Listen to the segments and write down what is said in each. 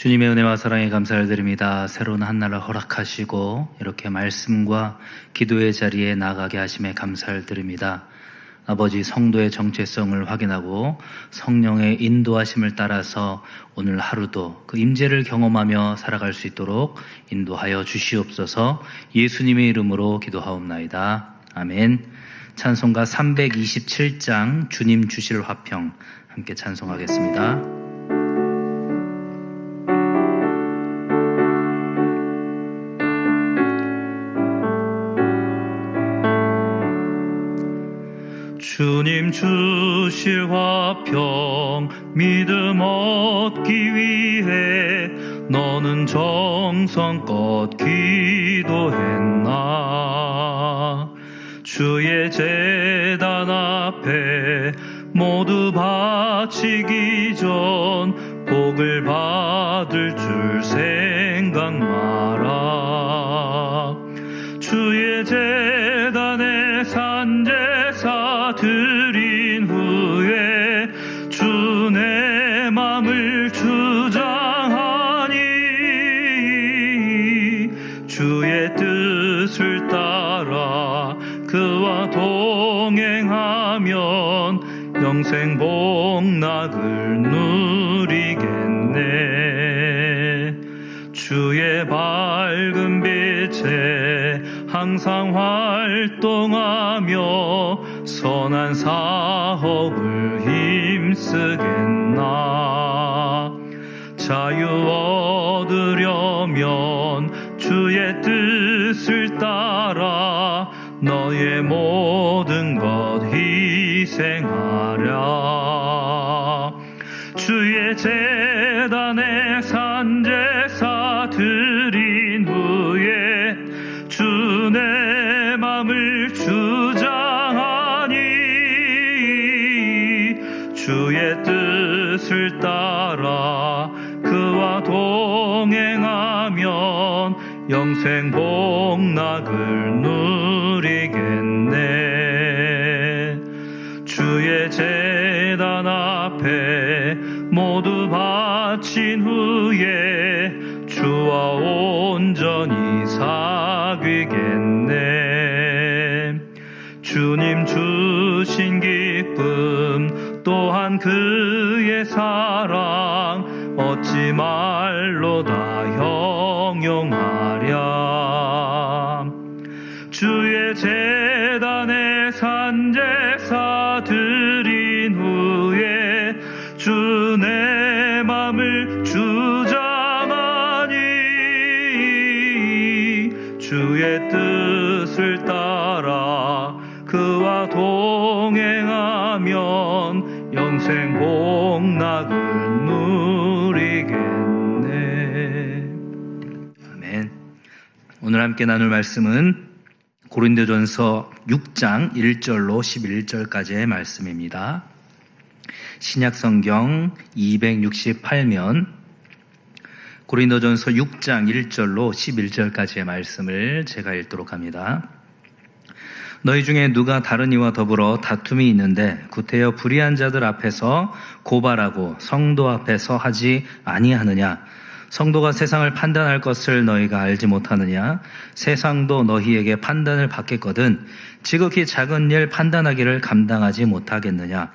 주님의 은혜와 사랑에 감사를 드립니다. 새로운 한 날을 허락하시고 이렇게 말씀과 기도의 자리에 나가게 하심에 감사를 드립니다. 아버지, 성도의 정체성을 확인하고 성령의 인도하심을 따라서 오늘 하루도 그 임재를 경험하며 살아갈 수 있도록 인도하여 주시옵소서. 예수님의 이름으로 기도하옵나이다. 아멘. 찬송가 327장 주님 주실 화평 함께 찬송하겠습니다. 주님 주실 화평 믿음 얻기 위해 너는 정성껏 기도했나. 주의 제단 앞에 모두 바치기 전 복을 받을 줄 생각 마라. 주의 제단에 산제사 드린 후에 주 내 맘을 주장하니 주의 뜻을 따라 그와 동행하면 영생 복락을 누리겠네. 주의 밝은 빛에 항상 활동하며 선한 사업을 힘쓰겠나. 자유 얻으려면 주의 뜻을 따라 너의 모든 것 희생하랴. 주의 제단에 산제사 드린 후에 주 내 맘을 주장하니 주의 뜻을 따라 그와 동행하면 영생 복락을 누리겠네. 주의 제단 앞에 모두 바친 후에 주와 온전히 사귀겠네. 주님 주신 기쁨 또한 그의 사랑 어찌 말로 다 형용하랴. 주의 제단에 산제사 드린 후에 주 내 맘을 주장하니 주의 뜻을 따라 그와 동행하면 영생 복락을 누리겠네. 아멘. 오늘 함께 나눌 말씀은 고린도전서 6장 1절로 11절까지의 말씀입니다. 신약성경 268면 고린도전서 6장 1절로 11절까지의 말씀을 제가 읽도록 합니다. 너희 중에 누가 다른 이와 더불어 다툼이 있는데 구태여 불의한 자들 앞에서 고발하고 성도 앞에서 하지 아니하느냐. 성도가 세상을 판단할 것을 너희가 알지 못하느냐. 세상도 너희에게 판단을 받겠거든 지극히 작은 일 판단하기를 감당하지 못하겠느냐.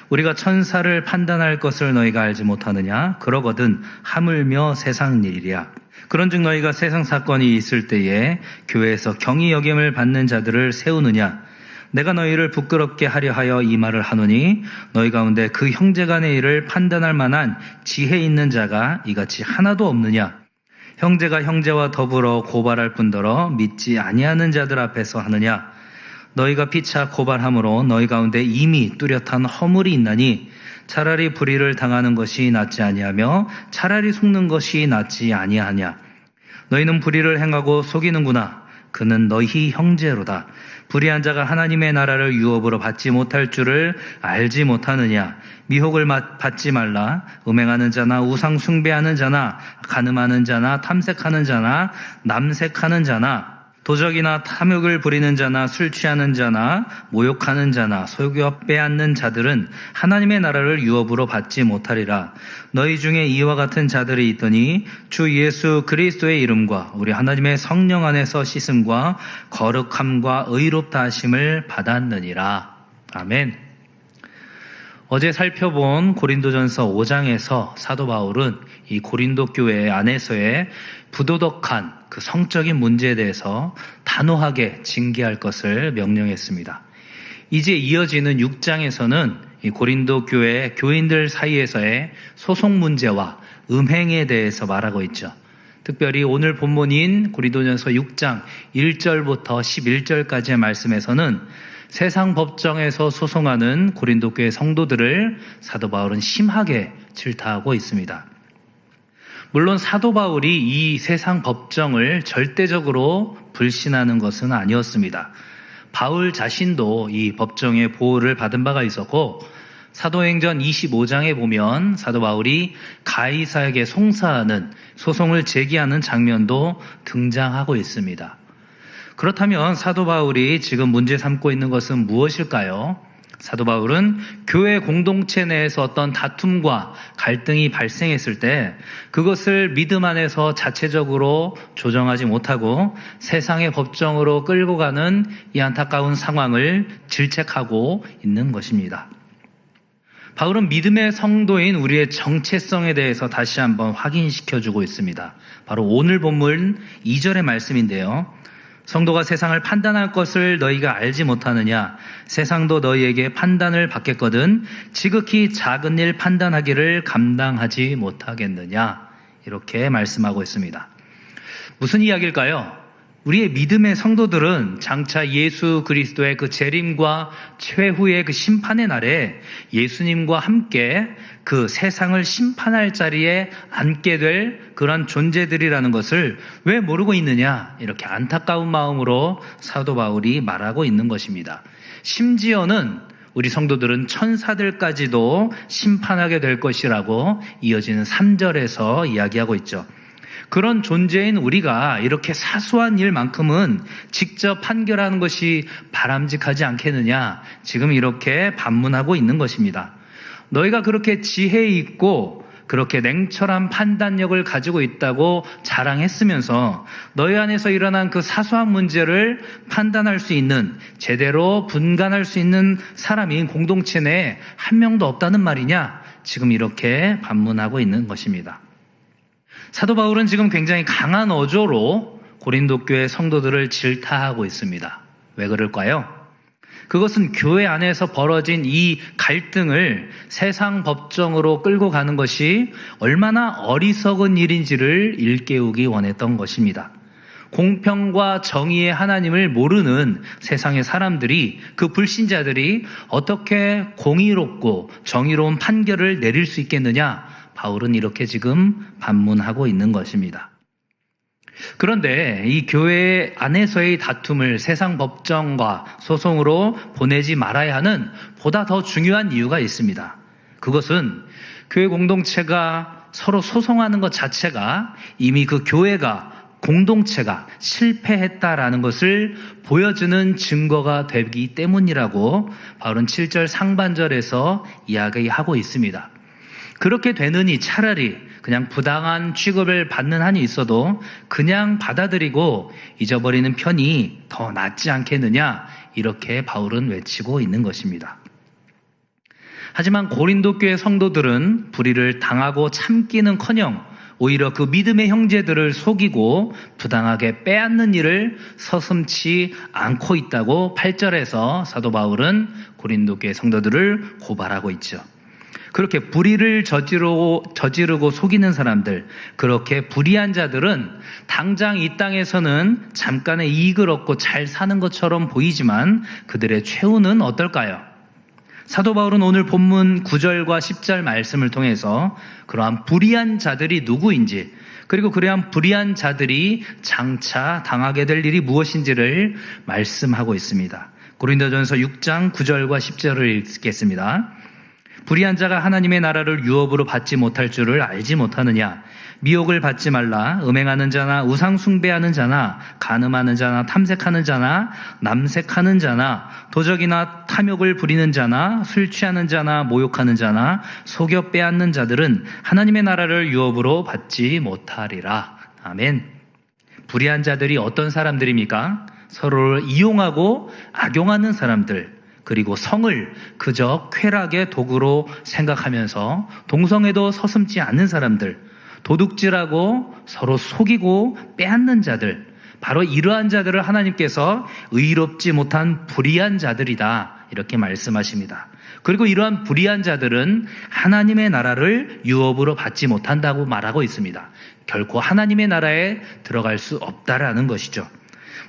우리가 천사를 판단할 것을 너희가 알지 못하느냐. 그러거든 하물며 세상 일이랴. 그런즉 너희가 세상 사건이 있을 때에 교회에서 경히 여김을 받는 자들을 세우느냐. 내가 너희를 부끄럽게 하려 하여 이 말을 하노니 너희 가운데 그 형제 간의 일을 판단할 만한 지혜 있는 자가 이같이 하나도 없느냐. 형제가 형제와 더불어 고발할 뿐더러 믿지 아니하는 자들 앞에서 하느냐. 너희가 피차 고발함으로 너희 가운데 이미 뚜렷한 허물이 있나니 차라리 불의를 당하는 것이 낫지 아니하며 차라리 속는 것이 낫지 아니하냐. 너희는 불의를 행하고 속이는구나. 그는 너희 형제로다. 불의한 자가 하나님의 나라를 유업으로 받지 못할 줄을 알지 못하느냐. 미혹을 받지 말라. 음행하는 자나 우상 숭배하는 자나 간음하는 자나 탐색하는 자나 남색하는 자나 도적이나 탐욕을 부리는 자나 술 취하는 자나 모욕하는 자나 속여 빼앗는 자들은 하나님의 나라를 유업으로 받지 못하리라. 너희 중에 이와 같은 자들이 있더니 주 예수 그리스도의 이름과 우리 하나님의 성령 안에서 씻음과 거룩함과 의롭다 하심을 받았느니라. 아멘. 어제 살펴본 고린도전서 5장에서 사도 바울은 이 고린도 교회 안에서의 부도덕한 그 성적인 문제에 대해서 단호하게 징계할 것을 명령했습니다. 이제 이어지는 6장에서는 이 고린도 교회 교인들 사이에서의 소송 문제와 음행에 대해서 말하고 있죠. 특별히 오늘 본문인 고린도전서 6장 1절부터 11절까지의 말씀에서는 세상 법정에서 소송하는 고린도 교회 성도들을 사도 바울은 심하게 질타하고 있습니다. 물론 사도 바울이 이 세상 법정을 절대적으로 불신하는 것은 아니었습니다. 바울 자신도 이 법정의 보호를 받은 바가 있었고 사도행전 25장에 보면 사도 바울이 가이사에게 송사하는 소송을 제기하는 장면도 등장하고 있습니다. 그렇다면 사도 바울이 지금 문제 삼고 있는 것은 무엇일까요? 사도 바울은 교회 공동체 내에서 어떤 다툼과 갈등이 발생했을 때 그것을 믿음 안에서 자체적으로 조정하지 못하고 세상의 법정으로 끌고 가는 이 안타까운 상황을 질책하고 있는 것입니다. 바울은 믿음의 성도인 우리의 정체성에 대해서 다시 한번 확인시켜주고 있습니다. 바로 오늘 본문 2절의 말씀인데요. 성도가 세상을 판단할 것을 너희가 알지 못하느냐? 세상도 너희에게 판단을 받겠거든 지극히 작은 일 판단하기를 감당하지 못하겠느냐? 이렇게 말씀하고 있습니다. 무슨 이야기일까요? 우리의 믿음의 성도들은 장차 예수 그리스도의 그 재림과 최후의 그 심판의 날에 예수님과 함께 그 세상을 심판할 자리에 앉게 될 그런 존재들이라는 것을 왜 모르고 있느냐? 이렇게 안타까운 마음으로 사도 바울이 말하고 있는 것입니다. 심지어는 우리 성도들은 천사들까지도 심판하게 될 것이라고 이어지는 3절에서 이야기하고 있죠. 그런 존재인 우리가 이렇게 사소한 일만큼은 직접 판결하는 것이 바람직하지 않겠느냐? 지금 이렇게 반문하고 있는 것입니다. 너희가 그렇게 지혜 있고 그렇게 냉철한 판단력을 가지고 있다고 자랑했으면서 너희 안에서 일어난 그 사소한 문제를 판단할 수 있는, 제대로 분간할 수 있는 사람이 공동체 내에 한 명도 없다는 말이냐? 지금 이렇게 반문하고 있는 것입니다. 사도 바울은 지금 굉장히 강한 어조로 고린도 교회 성도들을 질타하고 있습니다. 왜 그럴까요? 그것은 교회 안에서 벌어진 이 갈등을 세상 법정으로 끌고 가는 것이 얼마나 어리석은 일인지를 일깨우기 원했던 것입니다. 공평과 정의의 하나님을 모르는 세상의 사람들이, 그 불신자들이 어떻게 공의롭고 정의로운 판결을 내릴 수 있겠느냐? 바울은 이렇게 지금 반문하고 있는 것입니다. 그런데 이 교회 안에서의 다툼을 세상 법정과 소송으로 보내지 말아야 하는 보다 더 중요한 이유가 있습니다. 그것은 교회 공동체가 서로 소송하는 것 자체가 이미 그 교회가, 공동체가 실패했다라는 것을 보여주는 증거가 되기 때문이라고 바울은 7절 상반절에서 이야기하고 있습니다. 그렇게 되느니 차라리 그냥 부당한 취급을 받는 한이 있어도 그냥 받아들이고 잊어버리는 편이 더 낫지 않겠느냐, 이렇게 바울은 외치고 있는 것입니다. 하지만 고린도 교회 성도들은 불의를 당하고 참기는커녕 오히려 그 믿음의 형제들을 속이고 부당하게 빼앗는 일을 서슴지 않고 있다고 8절에서 사도 바울은 고린도 교회 성도들을 고발하고 있죠. 그렇게 불의를 저지르고 속이는 사람들, 그렇게 불의한 자들은 당장 이 땅에서는 잠깐의 이익을 얻고 잘 사는 것처럼 보이지만 그들의 최후는 어떨까요? 사도 바울은 오늘 본문 9절과 10절 말씀을 통해서 그러한 불의한 자들이 누구인지, 그리고 그러한 불의한 자들이 장차 당하게 될 일이 무엇인지를 말씀하고 있습니다. 고린도전서 6장 9절과 10절을 읽겠습니다. 불의한 자가 하나님의 나라를 유업으로 받지 못할 줄을 알지 못하느냐? 미혹을 받지 말라. 음행하는 자나 우상 숭배하는 자나 간음하는 자나 탐색하는 자나 남색하는 자나 도적이나 탐욕을 부리는 자나 술 취하는 자나 모욕하는 자나 속여 빼앗는 자들은 하나님의 나라를 유업으로 받지 못하리라. 아멘. 불의한 자들이 어떤 사람들입니까? 서로를 이용하고 악용하는 사람들, 그리고 성을 그저 쾌락의 도구로 생각하면서 동성애도 서슴지 않는 사람들, 도둑질하고 서로 속이고 빼앗는 자들, 바로 이러한 자들을 하나님께서 의롭지 못한 불의한 자들이다, 이렇게 말씀하십니다. 그리고 이러한 불의한 자들은 하나님의 나라를 유업으로 받지 못한다고 말하고 있습니다. 결코 하나님의 나라에 들어갈 수 없다라는 것이죠.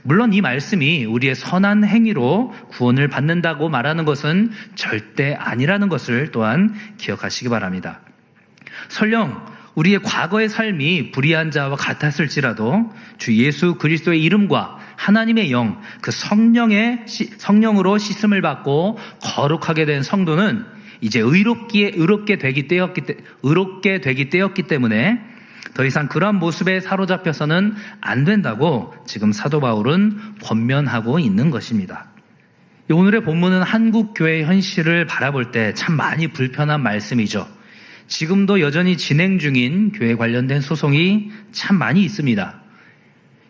물론 이 말씀이 우리의 선한 행위로 구원을 받는다고 말하는 것은 절대 아니라는 것을 또한 기억하시기 바랍니다. 설령 우리의 과거의 삶이 불의한 자와 같았을지라도 주 예수 그리스도의 이름과 하나님의 영, 그 성령으로 씻음을 받고 거룩하게 된 성도는 이제 의롭게 되기 때였기 때문에 더 이상 그러한 모습에 사로잡혀서는 안 된다고 지금 사도 바울은 권면하고 있는 것입니다. 오늘의 본문은 한국 교회의 현실을 바라볼 때 참 많이 불편한 말씀이죠. 지금도 여전히 진행 중인 교회 관련된 소송이 참 많이 있습니다.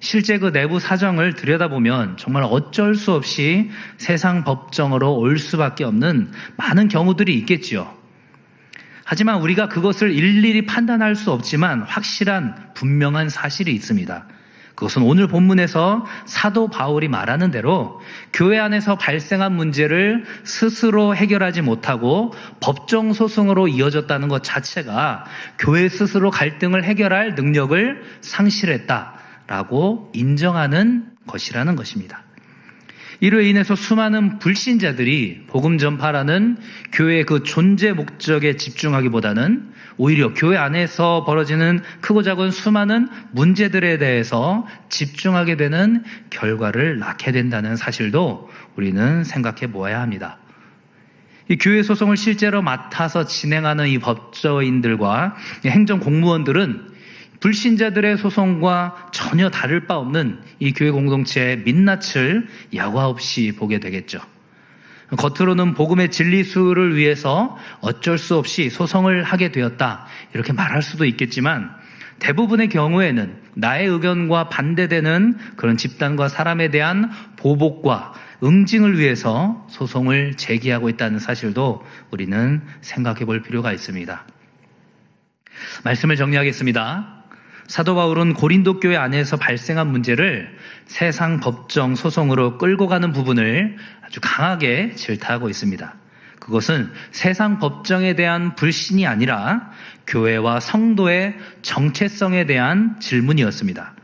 실제 그 내부 사정을 들여다보면 정말 어쩔 수 없이 세상 법정으로 올 수밖에 없는 많은 경우들이 있겠지요. 하지만 우리가 그것을 일일이 판단할 수 없지만 확실한 분명한 사실이 있습니다. 그것은 오늘 본문에서 사도 바울이 말하는 대로 교회 안에서 발생한 문제를 스스로 해결하지 못하고 법정 소송으로 이어졌다는 것 자체가 교회 스스로 갈등을 해결할 능력을 상실했다라고 인정하는 것이라는 것입니다. 이로 인해서 수많은 불신자들이 복음 전파라는 교회의 그 존재 목적에 집중하기보다는 오히려 교회 안에서 벌어지는 크고 작은 수많은 문제들에 대해서 집중하게 되는 결과를 낳게 된다는 사실도 우리는 생각해 보아야 합니다. 이 교회 소송을 실제로 맡아서 진행하는 이 법조인들과 행정 공무원들은 불신자들의 소송과 전혀 다를 바 없는 이 교회 공동체의 민낯을 야과 없이 보게 되겠죠. 겉으로는 복음의 진리수를 위해서 어쩔 수 없이 소송을 하게 되었다, 이렇게 말할 수도 있겠지만 대부분의 경우에는 나의 의견과 반대되는 그런 집단과 사람에 대한 보복과 응징을 위해서 소송을 제기하고 있다는 사실도 우리는 생각해 볼 필요가 있습니다. 말씀을 정리하겠습니다. 사도 바울은 고린도 교회 안에서 발생한 문제를 세상 법정 소송으로 끌고 가는 부분을 아주 강하게 질타하고 있습니다. 그것은 세상 법정에 대한 불신이 아니라 교회와 성도의 정체성에 대한 질문이었습니다.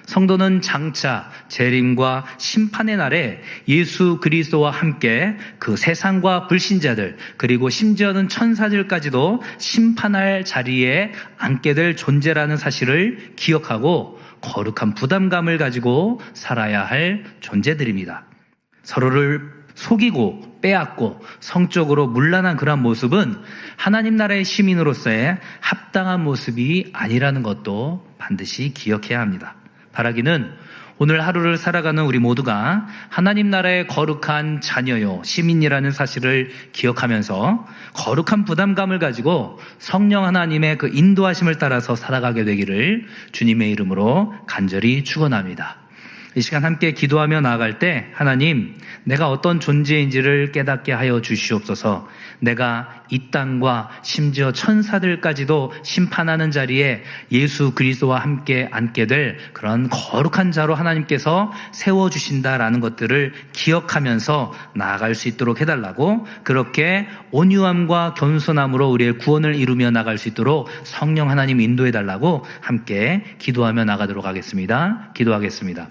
성도는 장차 재림과 심판의 날에 예수 그리스도와 함께 그 세상과 불신자들, 그리고 심지어는 천사들까지도 심판할 자리에 앉게 될 존재라는 사실을 기억하고 거룩한 부담감을 가지고 살아야 할 존재들입니다. 서로를 속이고 빼앗고 성적으로 문란한 그런 모습은 하나님 나라의 시민으로서의 합당한 모습이 아니라는 것도 반드시 기억해야 합니다. 바라기는 오늘 하루를 살아가는 우리 모두가 하나님 나라의 거룩한 자녀요, 시민이라는 사실을 기억하면서 거룩한 부담감을 가지고 성령 하나님의 그 인도하심을 따라서 살아가게 되기를 주님의 이름으로 간절히 축원합니다. 이 시간 함께 기도하며 나아갈 때 하나님, 내가 어떤 존재인지를 깨닫게 하여 주시옵소서. 내가 이 땅과 심지어 천사들까지도 심판하는 자리에 예수 그리스도와 함께 앉게 될 그런 거룩한 자로 하나님께서 세워주신다라는 것들을 기억하면서 나아갈 수 있도록 해달라고, 그렇게 온유함과 겸손함으로 우리의 구원을 이루며 나갈 수 있도록 성령 하나님 인도해달라고 함께 기도하며 나가도록 하겠습니다. 기도하겠습니다.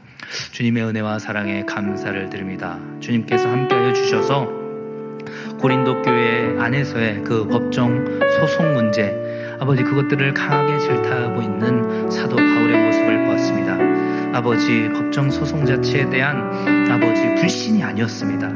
주님의 은혜와 사랑에 감사를 드립니다. 주님께서 함께하여 주셔서 고린도 교회 안에서의 그 법정 소송 문제, 아버지, 그것들을 강하게 질타하고 있는 사도 바울의 모습을 보았습니다. 아버지, 법정 소송 자체에 대한 아버지 불신이 아니었습니다.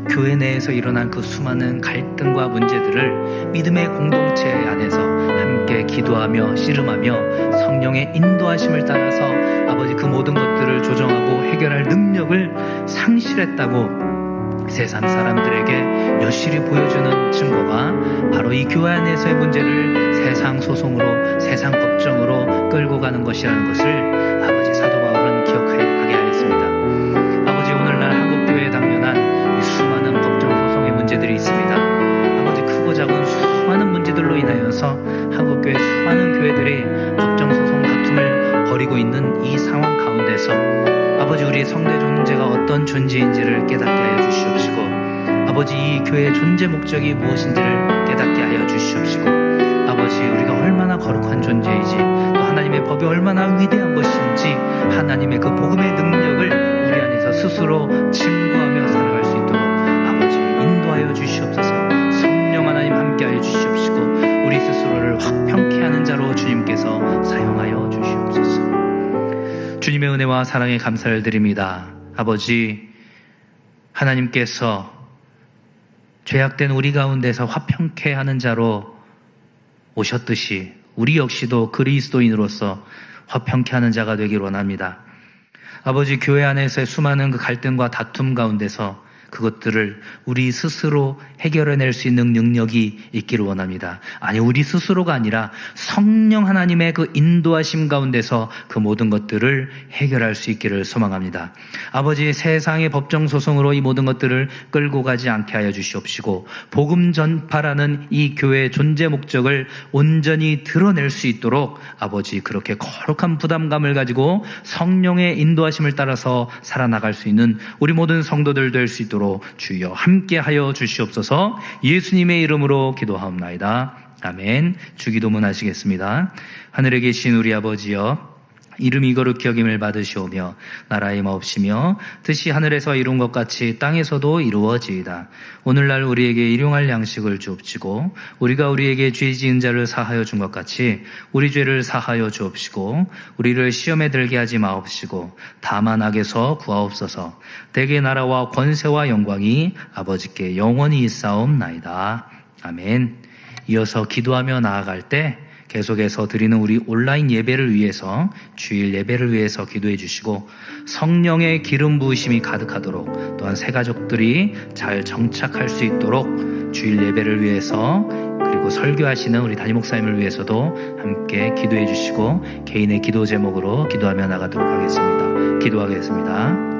교회 내에서 일어난 그 수많은 갈등과 문제들을 믿음의 공동체 안에서 함께 기도하며 씨름하며 성령의 인도하심을 따라서 아버지 그 모든 것들을 조정하고 해결할 능력을 상실했다고 세상 사람들에게 여실히 보여주는 증거가 바로 이 교회 안에서의 문제를 세상 소송으로, 세상 법정으로 끌고 가는 것이라는 것을 아버지 사도 바울은 기억하게 하였습니다. 아버지, 오늘날 한국교회에 당면한 이 수많은 법정 소송의 문제들이 있습니다. 아버지, 크고 작은 수많은 문제들로 인하여서 한국교회 수많은 교회들이 법정 소송 다툼을 벌이고 있는 이 상황 가운데서 아버지, 우리의 성대 존재가 어떤 존재인지를 깨닫게 하여 주시옵시고, 아버지, 이 교회의 존재 목적이 무엇인지를 깨닫게 하여 주시옵시고, 아버지, 우리가 얼마나 거룩한 존재이지, 또 하나님의 법이 얼마나 위대한 것인지 하나님의 그 복음의 능력을 우리 안에서 스스로 증거하며 살아갈 수 있도록 아버지 인도하여 주시옵소서. 성령 하나님 함께하여 주시옵시고, 우리 스스로를 화평케 하는 자로 주님께서 사용하여 주시옵소서. 주님의 은혜와 사랑에 감사를 드립니다. 아버지, 하나님께서 죄악된 우리 가운데서 화평케 하는 자로 오셨듯이 우리 역시도 그리스도인으로서 화평케 하는 자가 되길 원합니다. 아버지, 교회 안에서의 수많은 그 갈등과 다툼 가운데서 그것들을 우리 스스로 해결해낼 수 있는 능력이 있기를 원합니다. 아니, 우리 스스로가 아니라 성령 하나님의 그 인도하심 가운데서 그 모든 것들을 해결할 수 있기를 소망합니다. 아버지, 세상의 법정 소송으로 이 모든 것들을 끌고 가지 않게 하여 주시옵시고, 복음 전파라는 이 교회의 존재 목적을 온전히 드러낼 수 있도록 아버지, 그렇게 거룩한 부담감을 가지고 성령의 인도하심을 따라서 살아나갈 수 있는 우리 모든 성도들 될 수 있도록 주여 함께하여 주시옵소서. 예수님의 이름으로 기도하옵나이다. 아멘. 주기도문 하시겠습니다. 하늘에 계신 우리 아버지여, 이름이 거룩히 여김을 받으시오며 나라의 마옵시며 뜻이 하늘에서 이룬 것 같이 땅에서도 이루어지이다. 오늘날 우리에게 일용할 양식을 주옵시고, 우리가 우리에게 죄 지은 자를 사하여 준 것 같이 우리 죄를 사하여 주옵시고, 우리를 시험에 들게 하지 마옵시고 다만 악에서 구하옵소서. 대개 나라와 권세와 영광이 아버지께 영원히 있사옵나이다. 아멘. 이어서 기도하며 나아갈 때 계속해서 드리는 우리 온라인 예배를 위해서, 주일 예배를 위해서 기도해 주시고, 성령의 기름 부으심이 가득하도록, 또한 새 가족들이 잘 정착할 수 있도록 주일 예배를 위해서, 그리고 설교하시는 우리 담임 목사님을 위해서도 함께 기도해 주시고, 개인의 기도 제목으로 기도하며 나가도록 하겠습니다. 기도하겠습니다.